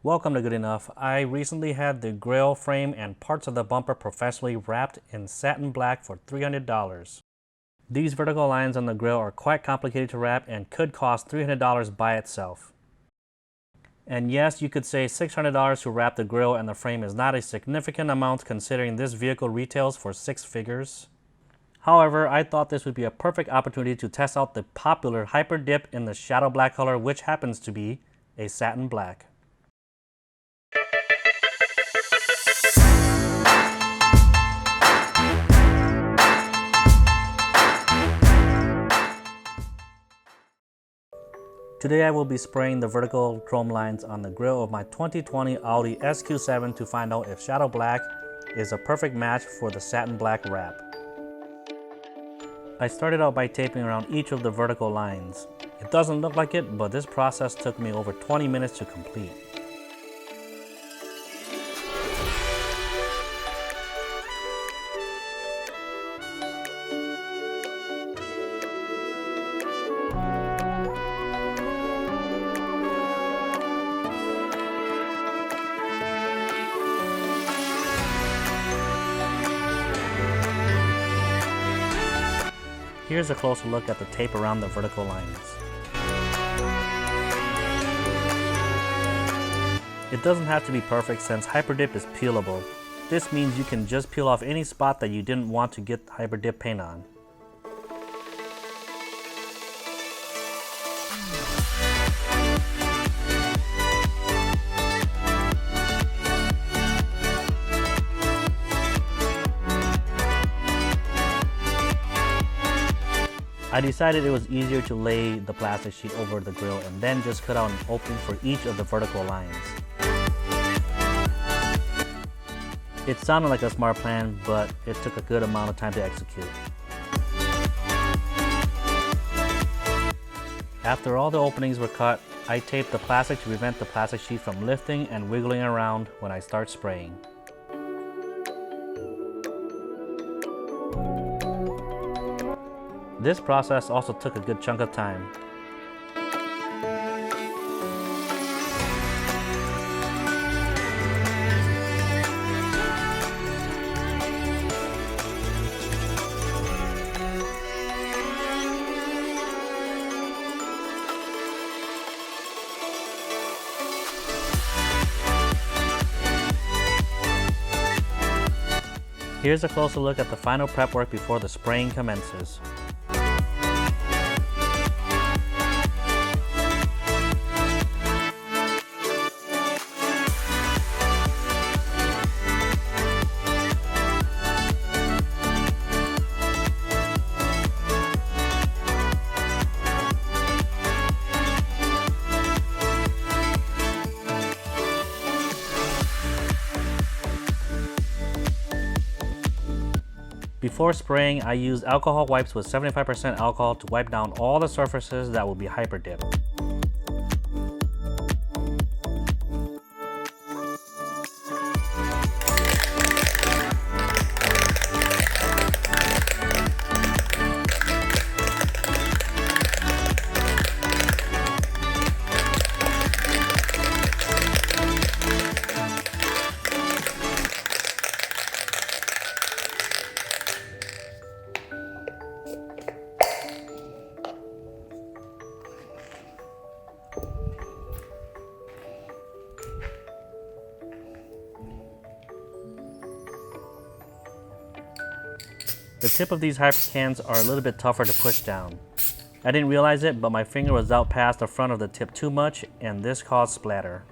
Welcome to Good Enough. I recently had the grill frame and parts of the bumper professionally wrapped in satin black for $300. These vertical lines on the grill are quite complicated to wrap and could cost $300 by itself. And yes, you could say $600 to wrap the grill and the frame is not a significant amount considering this vehicle retails for six figures. However, I thought this would be a perfect opportunity to test out the popular Hyper-Dip in the shadow black color, which happens to be a satin black. Today I will be spraying the vertical chrome lines on the grill of my 2020 Audi SQ7 to find out if shadow black is a perfect match for the satin black wrap. I started out by taping around each of the vertical lines. It doesn't look like it, but this process took me over 20 minutes to complete. Here's a closer look at the tape around the vertical lines. It doesn't have to be perfect since Hyper-Dip is peelable. This means you can just peel off any spot that you didn't want to get Hyper-Dip paint on. I decided it was easier to lay the plastic sheet over the grill and then just cut out an opening for each of the vertical lines. It sounded like a smart plan, but it took a good amount of time to execute. After all the openings were cut, I taped the plastic to prevent the plastic sheet from lifting and wiggling around when I start spraying. This process also took a good chunk of time. Here's a closer look at the final prep work before the spraying commences. Before spraying, I used alcohol wipes with 75% alcohol to wipe down all the surfaces that will be Hyper-Dip. The tip of these Hyper cans are a little bit tougher to push down. I didn't realize it, but my finger was out past the front of the tip too much, and this caused splatter.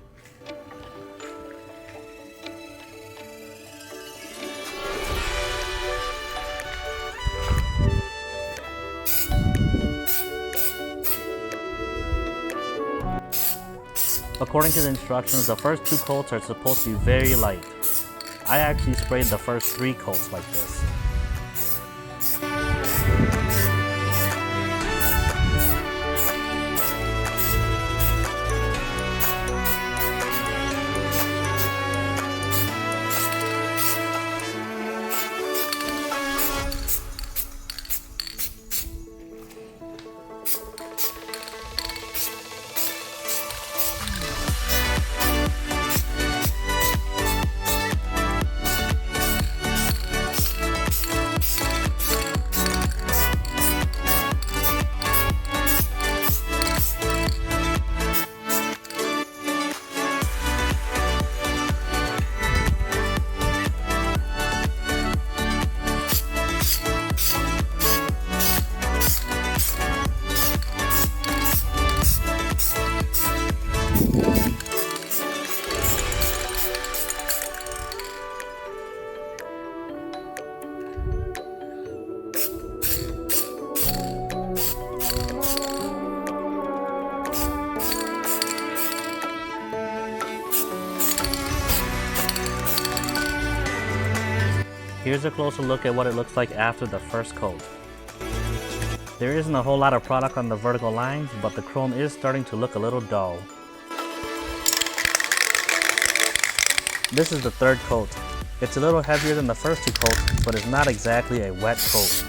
According to the instructions, the first 2 coats are supposed to be very light. I actually sprayed the first 3 coats like this. Here's a closer look at what it looks like after the first coat. There isn't a whole lot of product on the vertical lines, but the chrome is starting to look a little dull. This is the third coat. It's a little heavier than the first two coats, but it's not exactly a wet coat.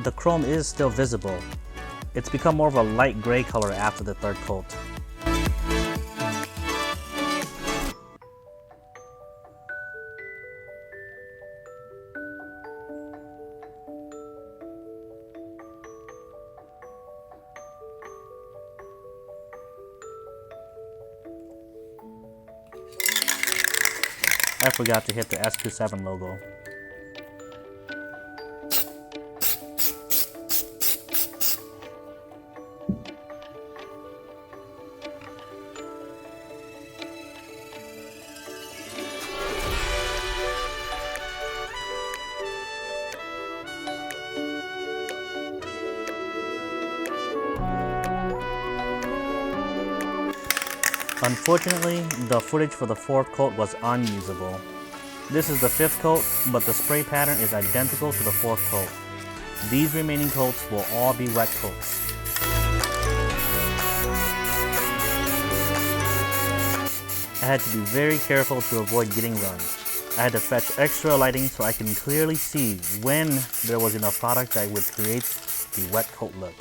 The chrome is still visible. It's become more of a light gray color after the third coat. I forgot to hit the SQ7 logo. Unfortunately, the footage for the fourth coat was unusable. This is the fifth coat, but the spray pattern is identical to the fourth coat. These remaining coats will all be wet coats. I had to be very careful to avoid getting runs. I had to fetch extra lighting so I can clearly see when there was enough product that would create the wet coat look.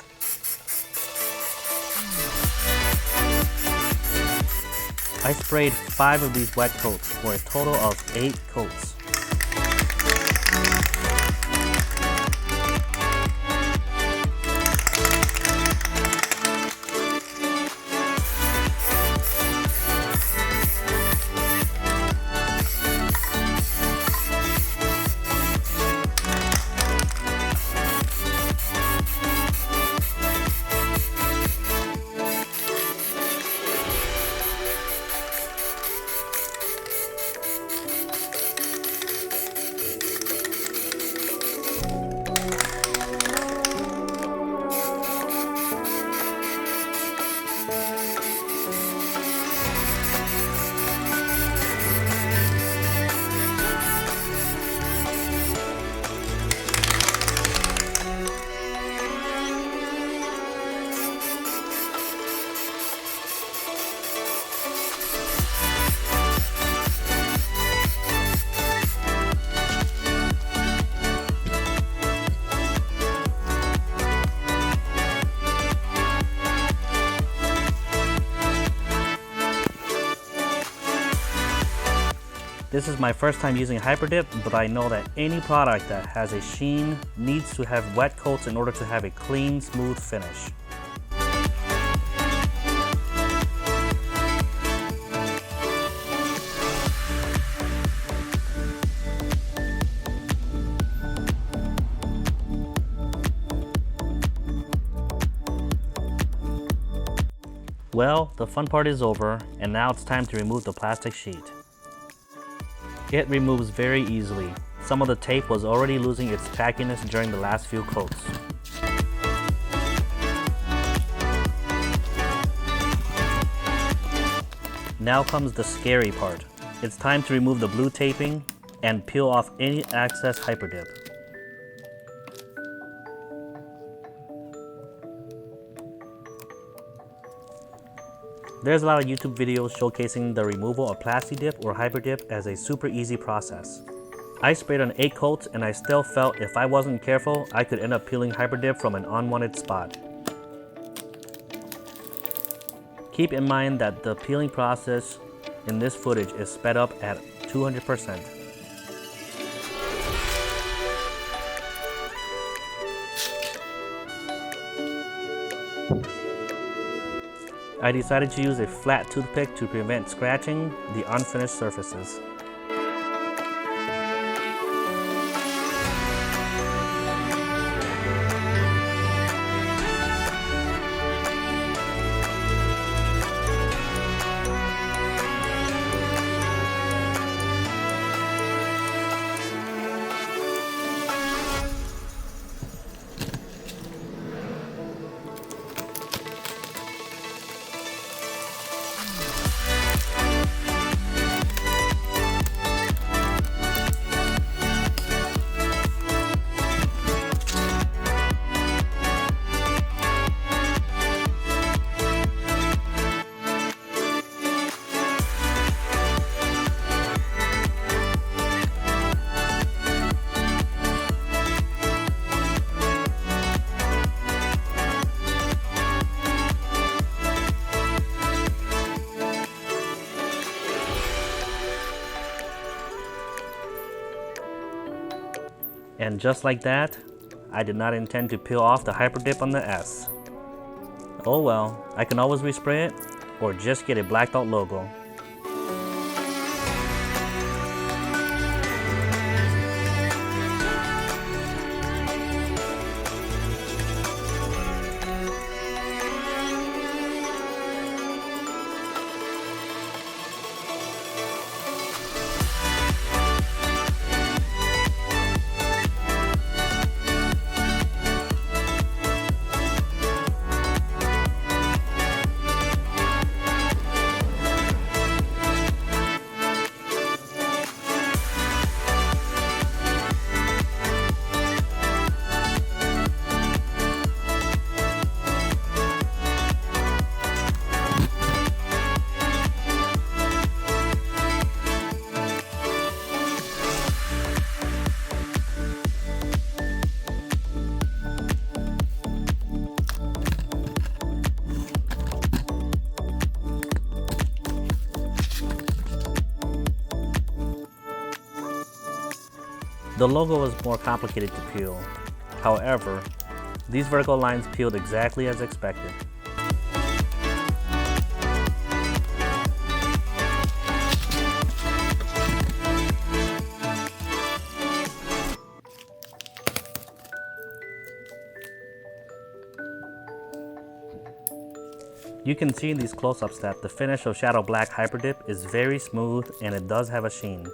I sprayed 5 of these wet coats for a total of 8 coats. This is my first time using Hyper-Dip, but I know that any product that has a sheen needs to have wet coats in order to have a clean, smooth finish. Well, the fun part is over, and now it's time to remove the plastic sheet. It removes very easily. Some of the tape was already losing its tackiness during the last few coats. Now comes the scary part. It's time to remove the blue taping and peel off any excess Hyper-Dip. There's a lot of YouTube videos showcasing the removal of Plasti Dip or Hyper-Dip as a super easy process. I sprayed on 8 coats and I still felt if I wasn't careful, I could end up peeling Hyper-Dip from an unwanted spot. Keep in mind that the peeling process in this footage is sped up at 200%. I decided to use a flat toothpick to prevent scratching the unfinished surfaces. And just like that, I did not intend to peel off the Hyper-Dip on the S. Oh well, I can always respray it, or just get a blacked out logo. The logo was more complicated to peel. However, these vertical lines peeled exactly as expected. You can see in these close-ups that the finish of Shadow Black Hyper-Dip is very smooth and it does have a sheen.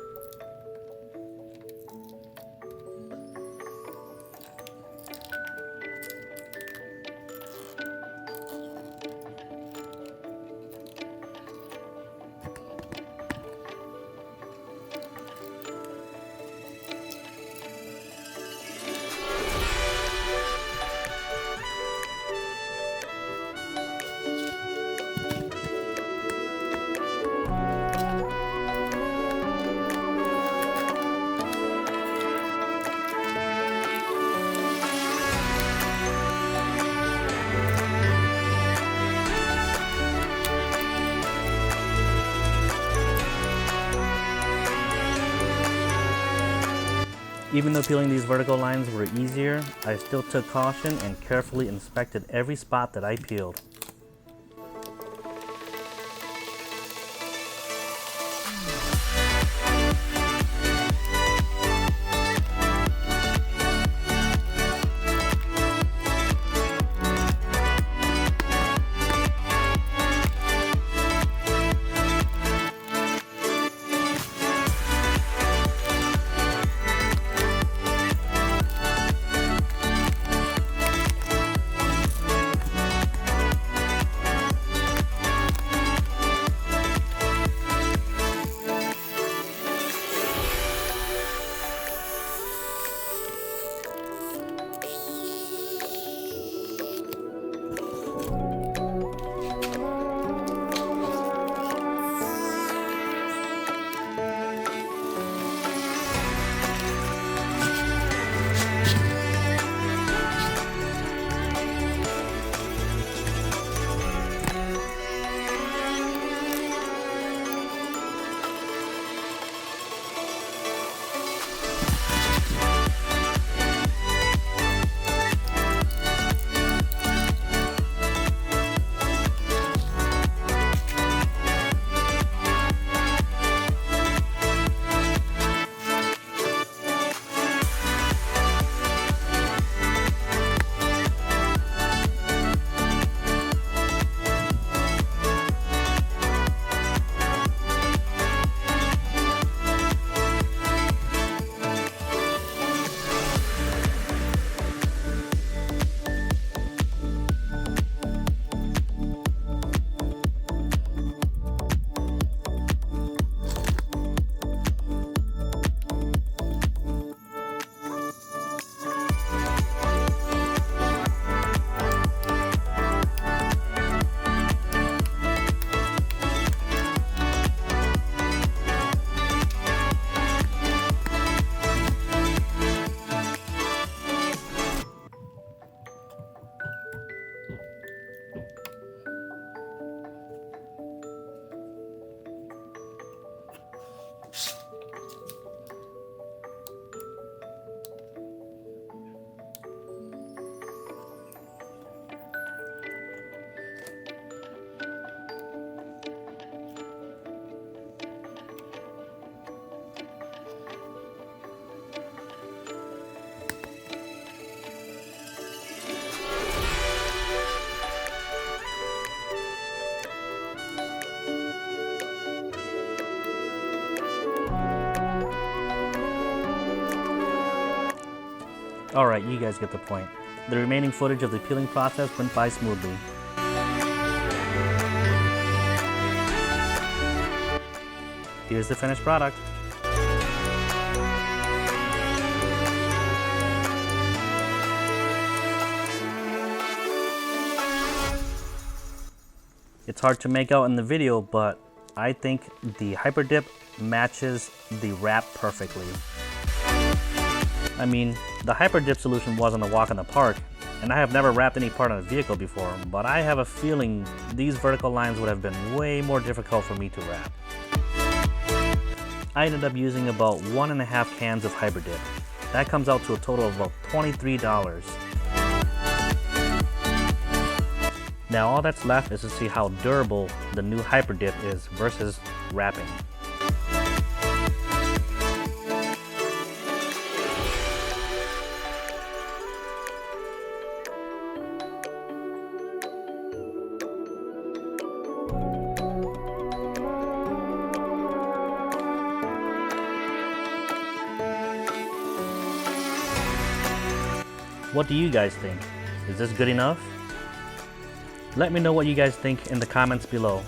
Even though peeling these vertical lines were easier, I still took caution and carefully inspected every spot that I peeled. Alright, you guys get the point. The remaining footage of the peeling process went by smoothly. Here's the finished product. It's hard to make out in the video, but I think the Hyper-Dip matches the wrap perfectly. I mean, the Hyper-Dip solution wasn't a walk in the park, and I have never wrapped any part on a vehicle before, but I have a feeling these vertical lines would have been way more difficult for me to wrap. I ended up using about 1.5 cans of Hyper-Dip. That comes out to a total of about $23. Now all that's left is to see how durable the new Hyper-Dip is versus wrapping. What do you guys think? Is this good enough? Let me know what you guys think in the comments below.